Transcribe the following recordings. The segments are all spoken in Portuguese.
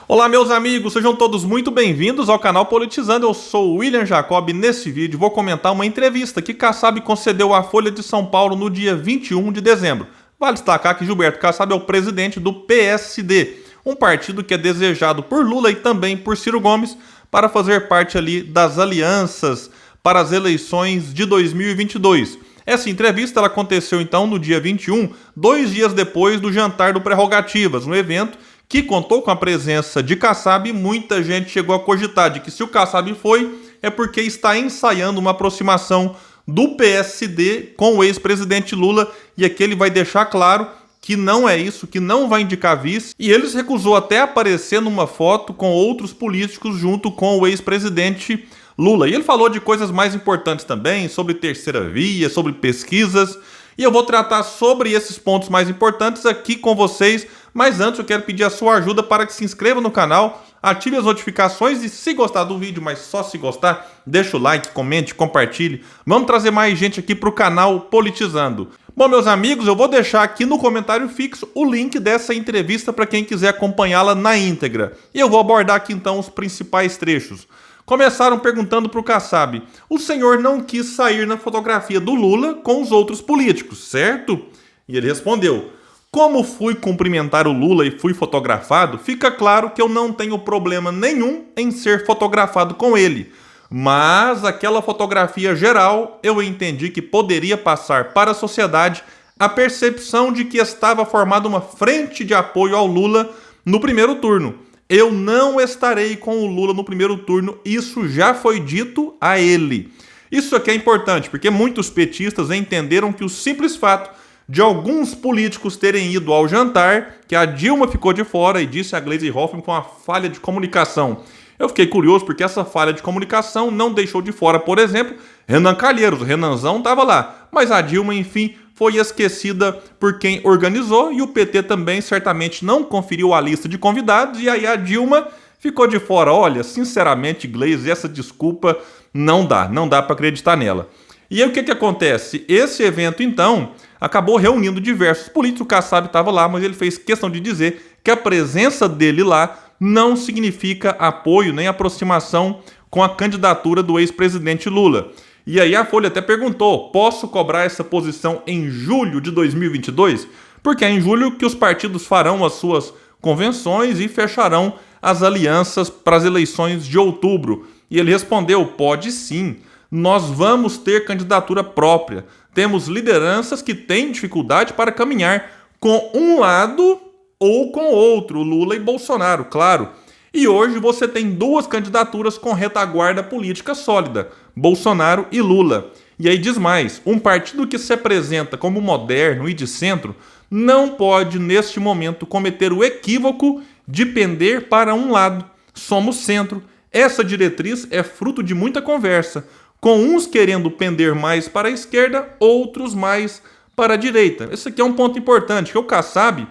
Olá, meus amigos, sejam todos muito bem-vindos ao canal Politizando. Eu sou o William Jacob e nesse vídeo vou comentar uma entrevista que Kassab concedeu à Folha de São Paulo no dia 21 de dezembro. Vale destacar que Gilberto Kassab é o presidente do PSD, um partido que é desejado por Lula e também por Ciro Gomes para fazer parte ali das alianças para as eleições de 2022. Essa entrevista ela aconteceu então no dia 21, 2 dias depois do jantar do Prerrogativas, um evento que contou com a presença de Kassab e muita gente chegou a cogitar de que se o Kassab foi, é porque está ensaiando uma aproximação do PSD com o ex-presidente Lula, e aqui ele vai deixar claro que não é isso, que não vai indicar vice, e ele se recusou até a aparecer numa foto com outros políticos junto com o ex-presidente Lula. E ele falou de coisas mais importantes também, sobre terceira via, sobre pesquisas, e eu vou tratar sobre esses pontos mais importantes aqui com vocês, mas antes eu quero pedir a sua ajuda para que se inscreva no canal, ative as notificações e se gostar do vídeo, mas só se gostar, deixa o like, comente, compartilhe. Vamos trazer mais gente aqui para o canal Politizando. Bom, meus amigos, eu vou deixar aqui no comentário fixo o link dessa entrevista para quem quiser acompanhá-la na íntegra. E eu vou abordar aqui então os principais trechos. Começaram perguntando para o Kassab: o senhor não quis sair na fotografia do Lula com os outros políticos, certo? E ele respondeu: como fui cumprimentar o Lula e fui fotografado, fica claro que eu não tenho problema nenhum em ser fotografado com ele. Mas aquela fotografia geral, eu entendi que poderia passar para a sociedade a percepção de que estava formada uma frente de apoio ao Lula no primeiro turno. Eu não estarei com o Lula no primeiro turno, isso já foi dito a ele. Isso aqui é importante, porque muitos petistas entenderam que o simples fato de alguns políticos terem ido ao jantar, que a Dilma ficou de fora e disse a Gleisi Hoffmann com uma falha de comunicação. Eu fiquei curioso porque essa falha de comunicação não deixou de fora, por exemplo, Renan Calheiros. O Renanzão estava lá, mas a Dilma, enfim, foi esquecida por quem organizou e o PT também certamente não conferiu a lista de convidados e aí a Dilma ficou de fora. Olha, sinceramente, Gleisi, essa desculpa não dá para acreditar nela. E aí o que acontece? Esse evento, então, acabou reunindo diversos políticos. O Kassab estava lá, mas ele fez questão de dizer que a presença dele lá não significa apoio nem aproximação com a candidatura do ex-presidente Lula. E aí a Folha até perguntou: posso cobrar essa posição em julho de 2022? Porque é em julho que os partidos farão as suas convenções e fecharão as alianças para as eleições de outubro. E ele respondeu: pode sim, nós vamos ter candidatura própria. Temos lideranças que têm dificuldade para caminhar com um lado ou com outro, Lula e Bolsonaro, claro. E hoje você tem duas candidaturas com retaguarda política sólida, Bolsonaro e Lula. E aí diz mais: um partido que se apresenta como moderno e de centro não pode, neste momento, cometer o equívoco de pender para um lado. Somos centro. Essa diretriz é fruto de muita conversa, com uns querendo pender mais para a esquerda, outros mais para a direita. Esse aqui é um ponto importante, que o Kassab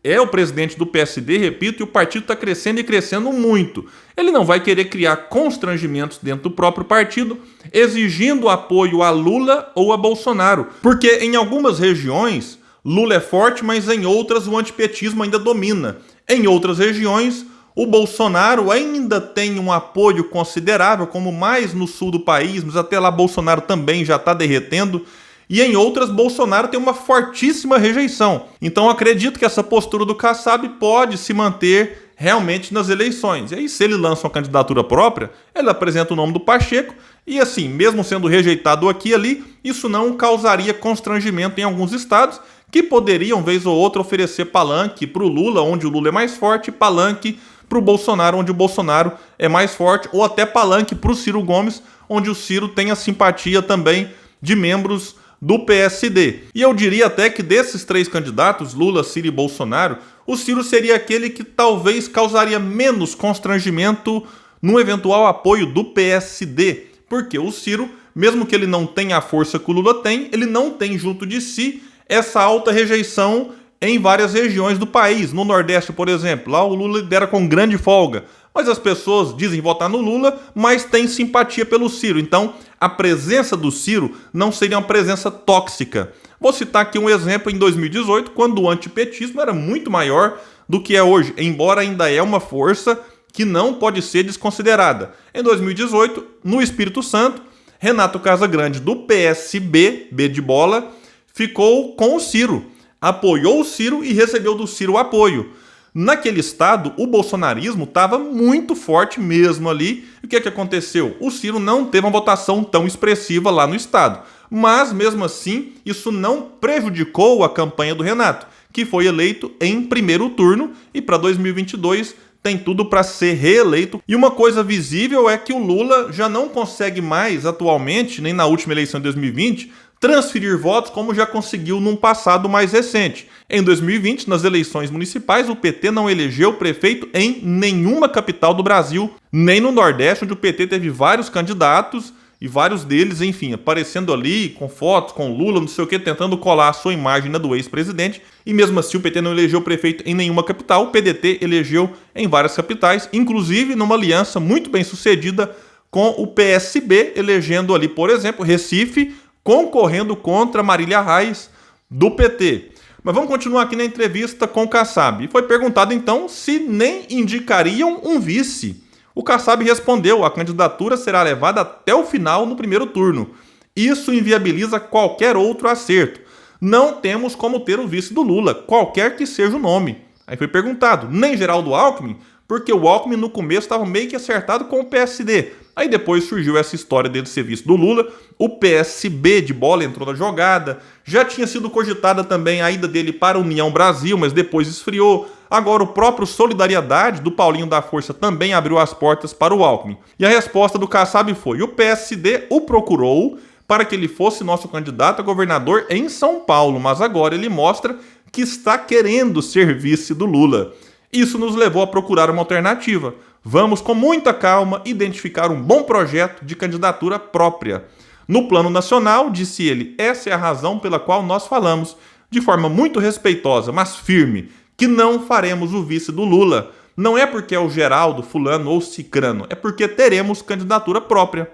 é o presidente do PSD, repito, e o partido está crescendo e crescendo muito. Ele não vai querer criar constrangimentos dentro do próprio partido, exigindo apoio a Lula ou a Bolsonaro. Porque em algumas regiões, Lula é forte, mas em outras o antipetismo ainda domina. Em outras regiões, o Bolsonaro ainda tem um apoio considerável, como mais no sul do país, mas até lá Bolsonaro também já está derretendo. E em outras, Bolsonaro tem uma fortíssima rejeição. Então acredito que essa postura do Kassab pode se manter realmente nas eleições. E aí, se ele lança uma candidatura própria, ele apresenta o nome do Pacheco, e assim, mesmo sendo rejeitado aqui e ali, isso não causaria constrangimento em alguns estados, que poderiam, vez ou outra, oferecer palanque para o Lula, onde o Lula é mais forte, e palanque para o Bolsonaro, onde o Bolsonaro é mais forte, ou até palanque para o Ciro Gomes, onde o Ciro tem a simpatia também de membros do PSD. E eu diria até que desses três candidatos, Lula, Ciro e Bolsonaro, o Ciro seria aquele que talvez causaria menos constrangimento no eventual apoio do PSD. Porque o Ciro, mesmo que ele não tenha a força que o Lula tem, ele não tem junto de si essa alta rejeição em várias regiões do país. No Nordeste, por exemplo, lá o Lula lidera com grande folga. Mas as pessoas dizem votar no Lula, mas têm simpatia pelo Ciro. Então, a presença do Ciro não seria uma presença tóxica. Vou citar aqui um exemplo em 2018, quando o antipetismo era muito maior do que é hoje, embora ainda é uma força que não pode ser desconsiderada. Em 2018, no Espírito Santo, Renato Casagrande, do PSB, B de bola, ficou com o Ciro, apoiou o Ciro e recebeu do Ciro apoio. Naquele estado, o bolsonarismo estava muito forte mesmo ali. E o que aconteceu? O Ciro não teve uma votação tão expressiva lá no estado. Mas, mesmo assim, isso não prejudicou a campanha do Renato, que foi eleito em primeiro turno e para 2022 tem tudo para ser reeleito. E uma coisa visível é que o Lula já não consegue mais, atualmente, nem na última eleição de 2020, transferir votos como já conseguiu num passado mais recente. Em 2020, nas eleições municipais, o PT não elegeu prefeito em nenhuma capital do Brasil, nem no Nordeste, onde o PT teve vários candidatos e vários deles, enfim, aparecendo ali com fotos, com Lula, não sei o que, tentando colar a sua imagem na do ex-presidente. E mesmo assim o PT não elegeu prefeito em nenhuma capital, o PDT elegeu em várias capitais, inclusive numa aliança muito bem sucedida com o PSB, elegendo ali, por exemplo, Recife, concorrendo contra Marília Reis, do PT. Mas vamos continuar aqui na entrevista com o Kassab. E foi perguntado então se nem indicariam um vice. O Kassab respondeu: a candidatura será levada até o final no primeiro turno. Isso inviabiliza qualquer outro acerto. Não temos como ter o vice do Lula, qualquer que seja o nome. Aí foi perguntado: nem Geraldo Alckmin? Porque o Alckmin no começo estava meio que acertado com o PSD. Aí depois surgiu essa história dele ser vice do Lula, o PSB de bola entrou na jogada, já tinha sido cogitada também a ida dele para a União Brasil, mas depois esfriou. Agora o próprio Solidariedade, do Paulinho da Força, também abriu as portas para o Alckmin. E a resposta do Kassab foi: o PSD o procurou para que ele fosse nosso candidato a governador em São Paulo, mas agora ele mostra que está querendo ser vice do Lula. Isso nos levou a procurar uma alternativa. Vamos, com muita calma, identificar um bom projeto de candidatura própria. No plano nacional, disse ele, essa é a razão pela qual nós falamos, de forma muito respeitosa, mas firme, que não faremos o vice do Lula. Não é porque é o Geraldo, fulano ou cicrano, é porque teremos candidatura própria.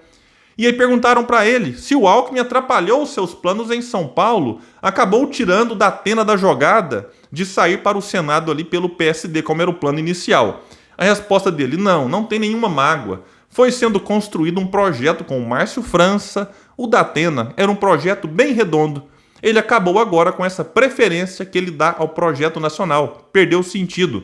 E aí perguntaram para ele se o Alckmin atrapalhou os seus planos em São Paulo, acabou tirando da tena da jogada de sair para o Senado ali pelo PSD, como era o plano inicial. A resposta dele: não tem nenhuma mágoa. Foi sendo construído um projeto com o Márcio França, o da Atena, era um projeto bem redondo. Ele acabou agora com essa preferência que ele dá ao projeto nacional. Perdeu o sentido.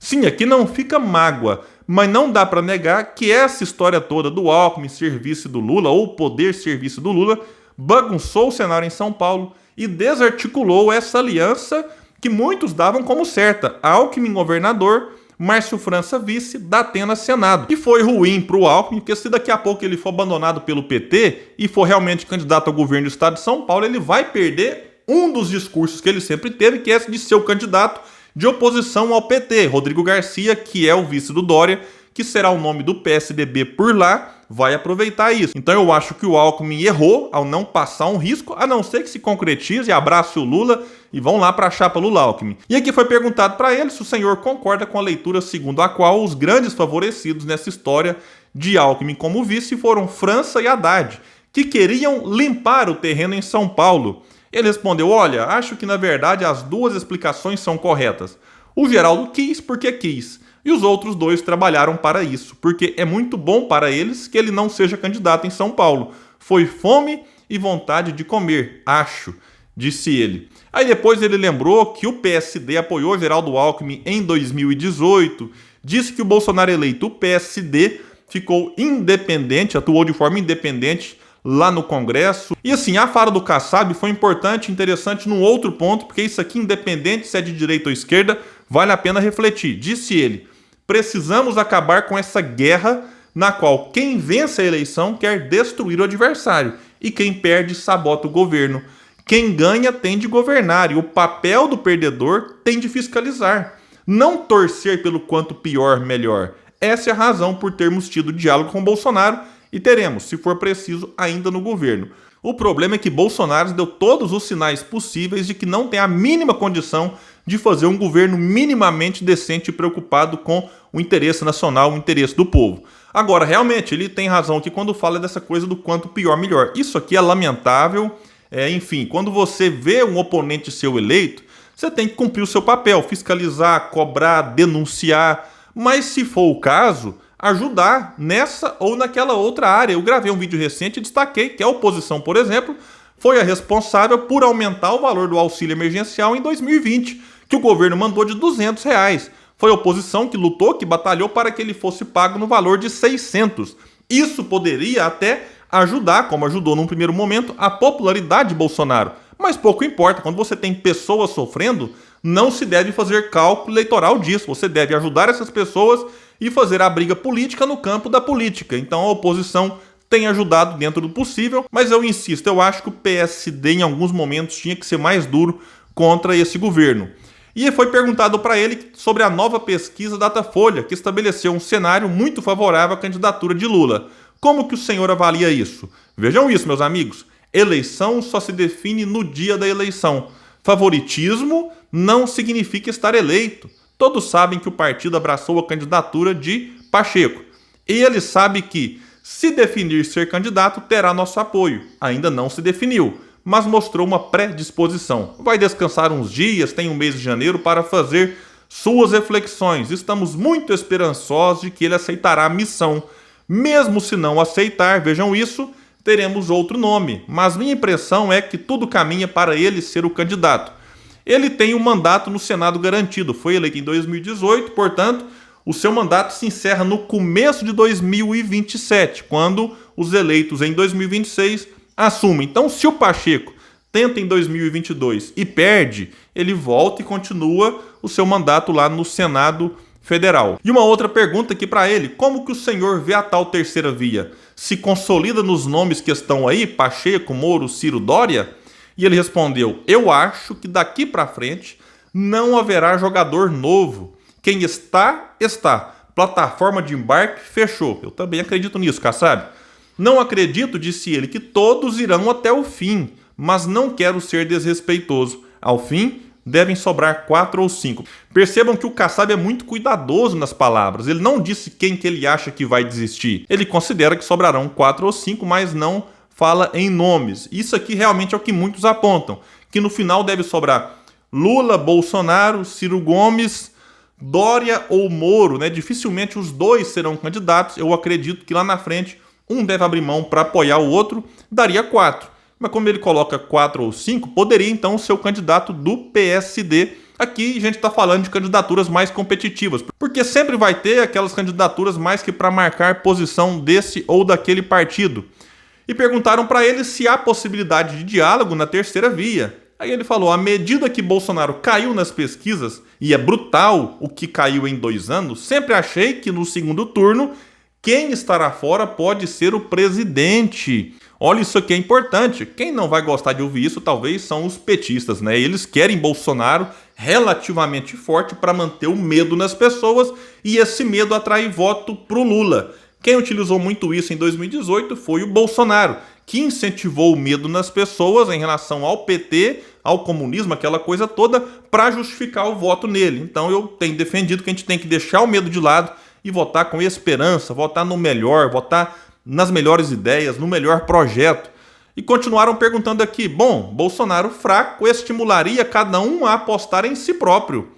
Sim, aqui não fica mágoa, mas não dá para negar que essa história toda do Alckmin ser vice do Lula, ou poder ser vice do Lula, bagunçou o cenário em São Paulo e desarticulou essa aliança que muitos davam como certa. Alckmin governador, Márcio França vice, Datena Senado. E foi ruim para o Alckmin, porque se daqui a pouco ele for abandonado pelo PT e for realmente candidato ao governo do estado de São Paulo, ele vai perder um dos discursos que ele sempre teve, que é esse de ser o candidato de oposição ao PT. Rodrigo Garcia, que é o vice do Dória, que será o nome do PSDB por lá, vai aproveitar isso. Então eu acho que o Alckmin errou ao não passar um risco, a não ser que se concretize e abrace o Lula e vão lá para a chapa Lula-Alckmin. E aqui foi perguntado para ele se o senhor concorda com a leitura segundo a qual os grandes favorecidos nessa história de Alckmin como vice foram França e Haddad, que queriam limpar o terreno em São Paulo. Ele respondeu: olha, acho que na verdade as duas explicações são corretas. O Geraldo quis porque quis, e os outros dois trabalharam para isso, porque é muito bom para eles que ele não seja candidato em São Paulo. Foi fome e vontade de comer, acho, disse ele. Aí depois ele lembrou que o PSD apoiou Geraldo Alckmin em 2018, disse que o Bolsonaro eleito, o PSD, ficou independente, atuou de forma independente lá no Congresso. E assim, a fala do Kassab foi importante e interessante num outro ponto, porque isso aqui, independente se é de direita ou esquerda, vale a pena refletir. Disse ele: precisamos acabar com essa guerra na qual quem vence a eleição quer destruir o adversário e quem perde sabota o governo. Quem ganha tem de governar e o papel do perdedor tem de fiscalizar. Não torcer pelo quanto pior, melhor. Essa é a razão por termos tido diálogo com Bolsonaro e teremos, se for preciso, ainda no governo. O problema é que Bolsonaro deu todos os sinais possíveis de que não tem a mínima condição de fazer um governo minimamente decente e preocupado com o interesse nacional, o interesse do povo. Agora, realmente, ele tem razão aqui quando fala dessa coisa do quanto pior, melhor. Isso aqui é lamentável. Enfim, quando você vê um oponente seu eleito, Você tem que cumprir o seu papel, fiscalizar, cobrar, denunciar, mas se for o caso, ajudar nessa ou naquela outra área. Eu gravei um vídeo recente e destaquei que a oposição, por exemplo, foi a responsável por aumentar o valor do auxílio emergencial em 2020, que o governo mandou de R$ 200. Foi a oposição que lutou, que batalhou para que ele fosse pago no valor de 600. Isso poderia até ajudar, como ajudou num primeiro momento, a popularidade de Bolsonaro. Mas pouco importa, quando você tem pessoas sofrendo, não se deve fazer cálculo eleitoral disso. Você deve ajudar essas pessoas e fazer a briga política no campo da política. Então a oposição tem ajudado dentro do possível, mas eu insisto, eu acho que o PSD em alguns momentos tinha que ser mais duro contra esse governo. E foi perguntado para ele sobre a nova pesquisa Datafolha, que estabeleceu um cenário muito favorável à candidatura de Lula. Como que o senhor avalia isso? Vejam isso, meus amigos. Eleição só se define no dia da eleição. Favoritismo não significa estar eleito. Todos sabem que o partido abraçou a candidatura de Pacheco. E ele sabe que, se definir ser candidato, terá nosso apoio. Ainda não se definiu, mas mostrou uma predisposição. Vai descansar uns dias, tem um mês de janeiro para fazer suas reflexões. Estamos muito esperançosos de que ele aceitará a missão. Mesmo se não aceitar, vejam isso, teremos outro nome. Mas minha impressão é que tudo caminha para ele ser o candidato. Ele tem um mandato no Senado garantido, foi eleito em 2018, portanto, o seu mandato se encerra no começo de 2027, quando os eleitos em 2026 assumem. Então, se o Pacheco tenta em 2022 e perde, ele volta e continua o seu mandato lá no Senado Federal. E uma outra pergunta aqui para ele: como que o senhor vê a tal terceira via? Se consolida nos nomes que estão aí, Pacheco, Moro, Ciro, Dória? E ele respondeu: eu acho que daqui para frente não haverá jogador novo. Quem está, está. Plataforma de embarque fechou. Eu também acredito nisso, Kassab. Não acredito, disse ele, que todos irão até o fim, mas não quero ser desrespeitoso. Ao fim, devem sobrar 4 ou 5. Percebam que o Kassab é muito cuidadoso nas palavras. Ele não disse quem que ele acha que vai desistir. Ele considera que sobrarão 4 ou 5, mas não fala em nomes. Isso aqui realmente é o que muitos apontam, que no final deve sobrar Lula, Bolsonaro, Ciro Gomes, Dória ou Moro, né? Dificilmente os dois serão candidatos. Eu acredito que lá na frente um deve abrir mão para apoiar o outro, daria 4. Mas como ele coloca 4 ou 5, poderia então ser o candidato do PSD. Aqui a gente está falando de candidaturas mais competitivas, porque sempre vai ter aquelas candidaturas mais que para marcar posição desse ou daquele partido. E perguntaram para ele se há possibilidade de diálogo na terceira via. Aí ele falou: à medida que Bolsonaro caiu nas pesquisas, e é brutal o que caiu em 2 anos, sempre achei que no segundo turno quem estará fora pode ser o presidente. Olha, isso aqui é importante. Quem não vai gostar de ouvir isso talvez são os petistas, né? Eles querem Bolsonaro relativamente forte para manter o medo nas pessoas e esse medo atrai voto para o Lula. Quem utilizou muito isso em 2018 foi o Bolsonaro, que incentivou o medo nas pessoas em relação ao PT, ao comunismo, aquela coisa toda, para justificar o voto nele. Então eu tenho defendido que a gente tem que deixar o medo de lado e votar com esperança, votar no melhor, votar nas melhores ideias, no melhor projeto. E continuaram perguntando aqui: bom, Bolsonaro fraco estimularia cada um a apostar em si próprio.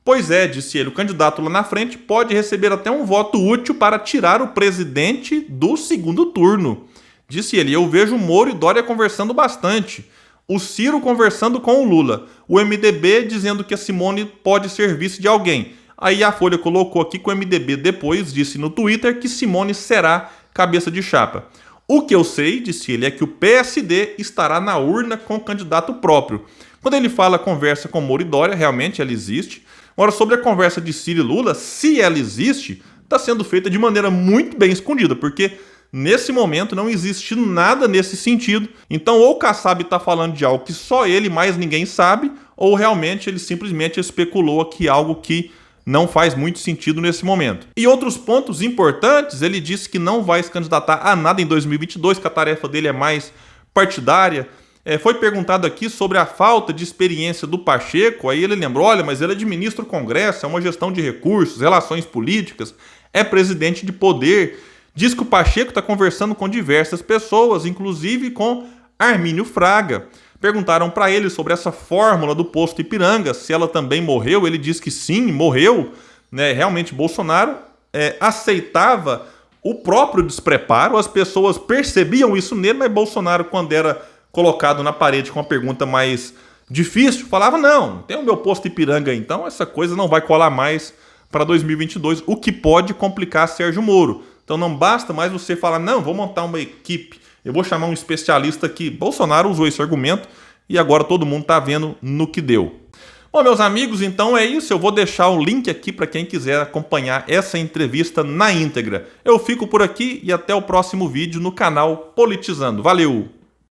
Pois é, disse ele, o candidato lá na frente pode receber até um voto útil para tirar o presidente do segundo turno. Disse ele: eu vejo Moro e Dória conversando bastante. O Ciro conversando com o Lula. O MDB dizendo que a Simone pode ser vice de alguém. Aí a Folha colocou aqui que o MDB depois disse no Twitter que Simone será cabeça de chapa. O que eu sei, disse ele, é que o PSD estará na urna com o candidato próprio. Quando ele fala conversa com Moro e Dória, realmente ela existe. Agora, sobre a conversa de Ciro e Lula, se ela existe, está sendo feita de maneira muito bem escondida, porque nesse momento não existe nada nesse sentido. Então, ou o Kassab está falando de algo que só ele, mais ninguém sabe, ou realmente ele simplesmente especulou aqui algo que não faz muito sentido nesse momento. E outros pontos importantes, ele disse que não vai se candidatar a nada em 2022, que a tarefa dele é mais partidária. Foi perguntado aqui sobre a falta de experiência do Pacheco, aí ele lembrou: olha, mas ele administra o Congresso, é uma gestão de recursos, relações políticas, é presidente de poder. Diz que o Pacheco está conversando com diversas pessoas, inclusive com Armínio Fraga. Perguntaram para ele sobre essa fórmula do posto Ipiranga, se ela também morreu. Ele disse que sim, morreu. Realmente, Bolsonaro aceitava o próprio despreparo, as pessoas percebiam isso nele, mas Bolsonaro, quando era colocado na parede com uma pergunta mais difícil, falava: não, tem o meu posto Ipiranga, então essa coisa não vai colar mais para 2022, o que pode complicar Sérgio Moro. Então não basta mais você falar: não, vou montar uma equipe, eu vou chamar um especialista aqui. Bolsonaro usou esse argumento e agora todo mundo está vendo no que deu. Bom, meus amigos, então é isso. Eu vou deixar o link aqui para quem quiser acompanhar essa entrevista na íntegra. Eu fico por aqui e até o próximo vídeo no canal Politizando. Valeu!